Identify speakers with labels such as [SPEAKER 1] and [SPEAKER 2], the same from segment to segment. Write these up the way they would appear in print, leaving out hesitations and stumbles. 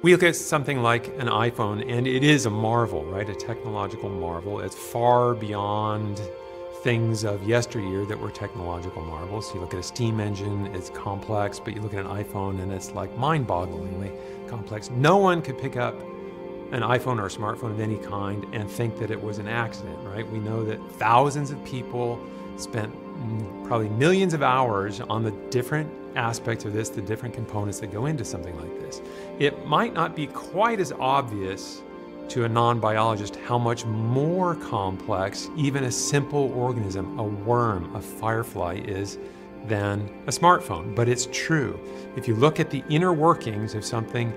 [SPEAKER 1] We look at something like an iPhone, and it is a marvel, right? A technological marvel. It's far beyond things of yesteryear that were technological marvels. You look at a steam engine, it's complex, but you look at an iPhone and it's like mind-bogglingly complex. No one could pick up an iPhone or a smartphone of any kind and think that it was an accident, right? We know that thousands of people spent probably millions of hours on the different aspects of this, the different components that go into something like this. It might not be quite as obvious to a non-biologist how much more complex even a simple organism, a worm, a firefly is than a smartphone, but it's true. If you look at the inner workings of something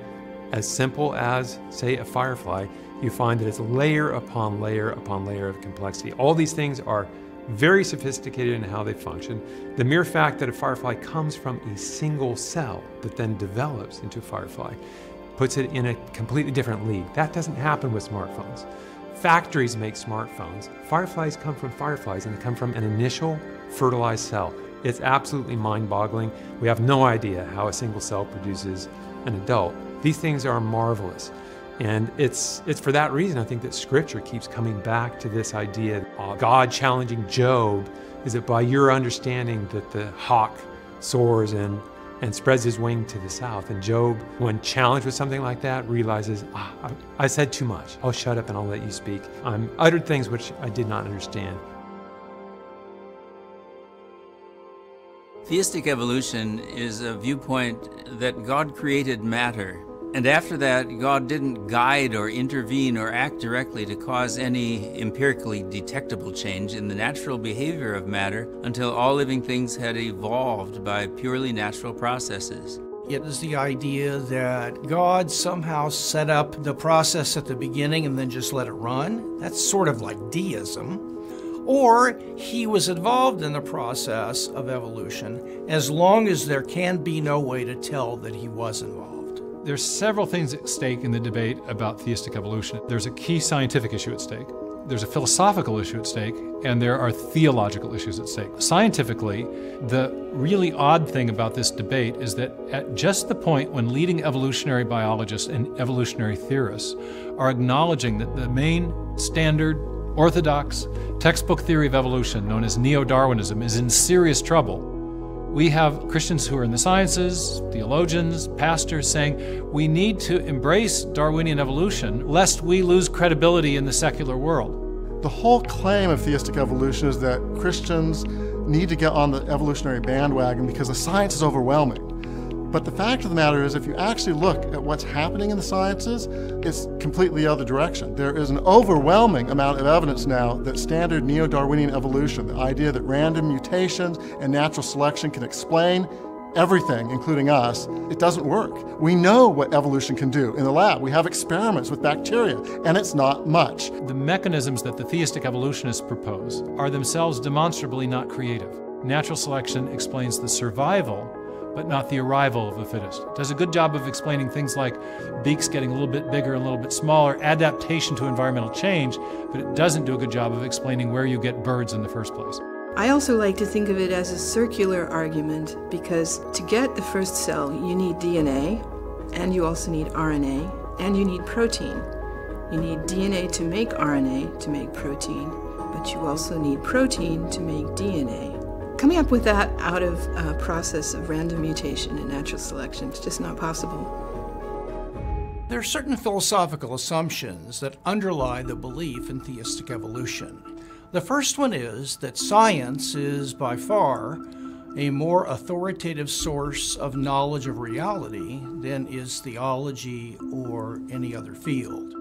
[SPEAKER 1] as simple as, say, a firefly, you find that it's layer upon layer upon layer of complexity. All these things are very sophisticated in how they function. The mere fact that a firefly comes from a single cell that then develops into a firefly puts it in a completely different league. That doesn't happen with smartphones. Factories make smartphones. Fireflies come from fireflies, and they come from an initial fertilized cell. It's absolutely mind-boggling. We have no idea how a single cell produces an adult. These things are marvelous. And it's for that reason, I think, that Scripture keeps coming back to this idea of God challenging Job. Is it by your understanding that the hawk soars and spreads his wing to the south? And Job, when challenged with something like that, realizes, I said too much. I'll shut up and I'll let you speak. I'm uttered things which I did not understand.
[SPEAKER 2] Theistic evolution is a viewpoint that God created matter, and after that, God didn't guide or intervene or act directly to cause any empirically detectable change in the natural behavior of matter until all living things had evolved by purely natural processes.
[SPEAKER 3] It is the idea that God somehow set up the process at the beginning and then just let it run. That's sort of like deism. Or he was involved in the process of evolution as long as there can be no way to tell that he was involved.
[SPEAKER 4] There's several things at stake in the debate about theistic evolution. There's a key scientific issue at stake, there's a philosophical issue at stake, and there are theological issues at stake. Scientifically, the really odd thing about this debate is that at just the point when leading evolutionary biologists and evolutionary theorists are acknowledging that the main standard orthodox textbook theory of evolution, known as neo-Darwinism, is in serious trouble, we have Christians who are in the sciences, theologians, pastors saying we need to embrace Darwinian evolution lest we lose credibility in the secular world.
[SPEAKER 5] The whole claim of theistic evolution is that Christians need to get on the evolutionary bandwagon because the science is overwhelming. But the fact of the matter is, if you actually look at what's happening in the sciences, it's completely the other direction. There is an overwhelming amount of evidence now that standard neo-Darwinian evolution, the idea that random mutations and natural selection can explain everything, including us, it doesn't work. We know what evolution can do in the lab. We have experiments with bacteria, and it's not much.
[SPEAKER 4] The mechanisms that the theistic evolutionists propose are themselves demonstrably not creative. Natural selection explains the survival, but not the arrival of the fittest. It does a good job of explaining things like beaks getting a little bit bigger and a little bit smaller, adaptation to environmental change, but it doesn't do a good job of explaining where you get birds in the first place.
[SPEAKER 6] I also like to think of it as a circular argument, because to get the first cell, you need DNA, and you also need RNA, and you need protein. You need DNA to make RNA, to make protein, but you also need protein to make DNA. Coming up with that out of a process of random mutation and natural selection is just not possible.
[SPEAKER 3] There are certain philosophical assumptions that underlie the belief in theistic evolution. The first one is that science is by far a more authoritative source of knowledge of reality than is theology or any other field.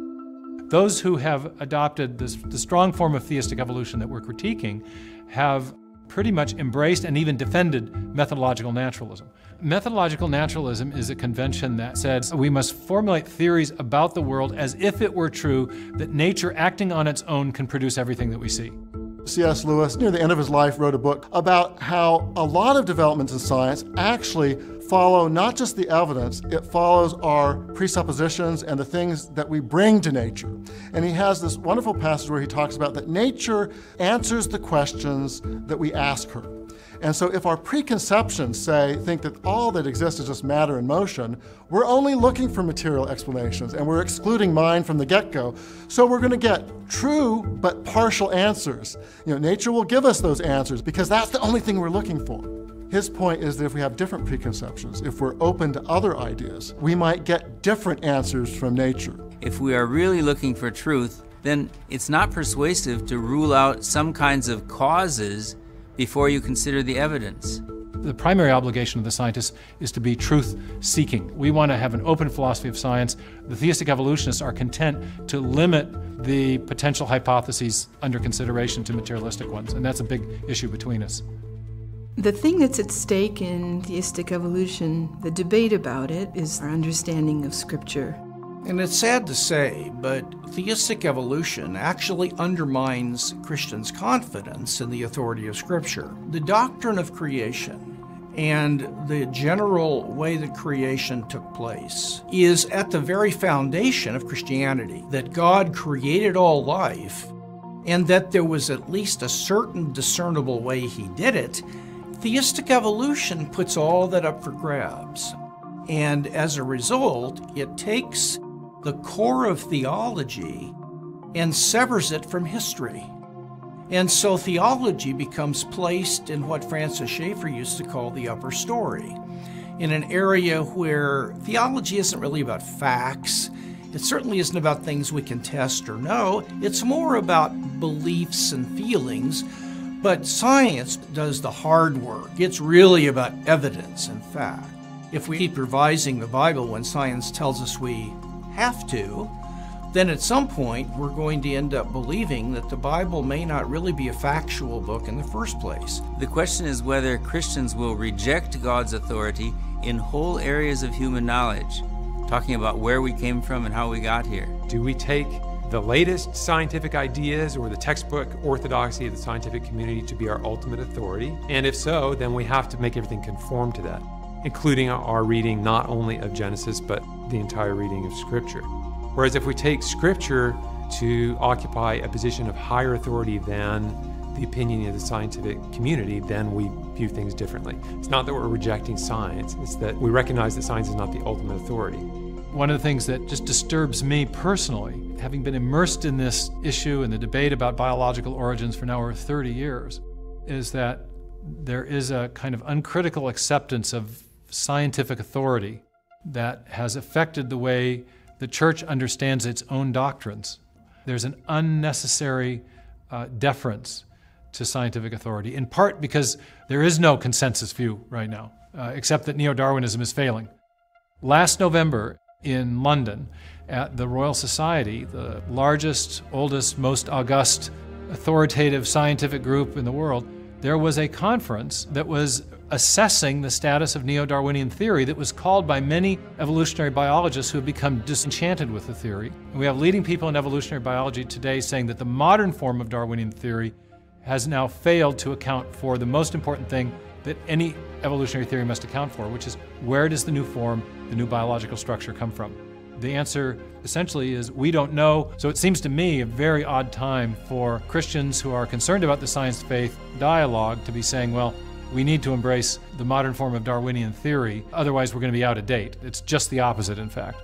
[SPEAKER 4] Those who have adopted the strong form of theistic evolution that we're critiquing have pretty much embraced and even defended methodological naturalism. Methodological naturalism is a convention that says we must formulate theories about the world as if it were true that nature acting on its own can produce everything that we see.
[SPEAKER 5] C.S. Lewis, near the end of his life, wrote a book about how a lot of developments in science actually follow not just the evidence, it follows our presuppositions and the things that we bring to nature. And he has this wonderful passage where he talks about that nature answers the questions that we ask her. And so if our preconceptions think that all that exists is just matter in motion, we're only looking for material explanations and we're excluding mind from the get-go. So we're going to get true but partial answers. Nature will give us those answers because that's the only thing we're looking for. His point is that if we have different preconceptions, if we're open to other ideas, we might get different answers from nature.
[SPEAKER 2] If we are really looking for truth, then it's not persuasive to rule out some kinds of causes before you consider the evidence.
[SPEAKER 4] The primary obligation of the scientists is to be truth-seeking. We want to have an open philosophy of science. The theistic evolutionists are content to limit the potential hypotheses under consideration to materialistic ones, and that's a big issue between us.
[SPEAKER 6] The thing that's at stake in theistic evolution, the debate about it, is our understanding of Scripture.
[SPEAKER 3] And it's sad to say, but theistic evolution actually undermines Christians' confidence in the authority of Scripture. The doctrine of creation and the general way that creation took place is at the very foundation of Christianity, that God created all life and that there was at least a certain discernible way He did it. Theistic evolution puts all that up for grabs. And as a result, it takes the core of theology and severs it from history. And so theology becomes placed in what Francis Schaeffer used to call the upper story, in an area where theology isn't really about facts. It certainly isn't about things we can test or know. It's more about beliefs and feelings. But science does the hard work. It's really about evidence and fact. If we keep revising the Bible when science tells us we have to, then at some point we're going to end up believing that the Bible may not really be a factual book in the first place.
[SPEAKER 2] The question is whether Christians will reject God's authority in whole areas of human knowledge, talking about where we came from and how we got here.
[SPEAKER 1] Do we take the latest scientific ideas or the textbook orthodoxy of the scientific community to be our ultimate authority? And if so, then we have to make everything conform to that, including our reading not only of Genesis, but the entire reading of Scripture. Whereas if we take Scripture to occupy a position of higher authority than the opinion of the scientific community, then we view things differently. It's not that we're rejecting science, it's that we recognize that science is not the ultimate authority.
[SPEAKER 4] One of the things that just disturbs me personally, having been immersed in this issue and the debate about biological origins for now over 30 years, is that there is a kind of uncritical acceptance of scientific authority that has affected the way the church understands its own doctrines. There's an unnecessary deference to scientific authority, in part because there is no consensus view right now, except that neo-Darwinism is failing. Last November, in London, at the Royal Society, the largest, oldest, most august, authoritative scientific group in the world, there was a conference that was assessing the status of neo-Darwinian theory that was called by many evolutionary biologists who have become disenchanted with the theory. And we have leading people in evolutionary biology today saying that the modern form of Darwinian theory has now failed to account for the most important thing that any evolutionary theory must account for, which is where does the new form, the new biological structure come from? The answer essentially is we don't know. So it seems to me a very odd time for Christians who are concerned about the science-faith dialogue to be saying, well, we need to embrace the modern form of Darwinian theory, otherwise we're going to be out of date. It's just the opposite, in fact.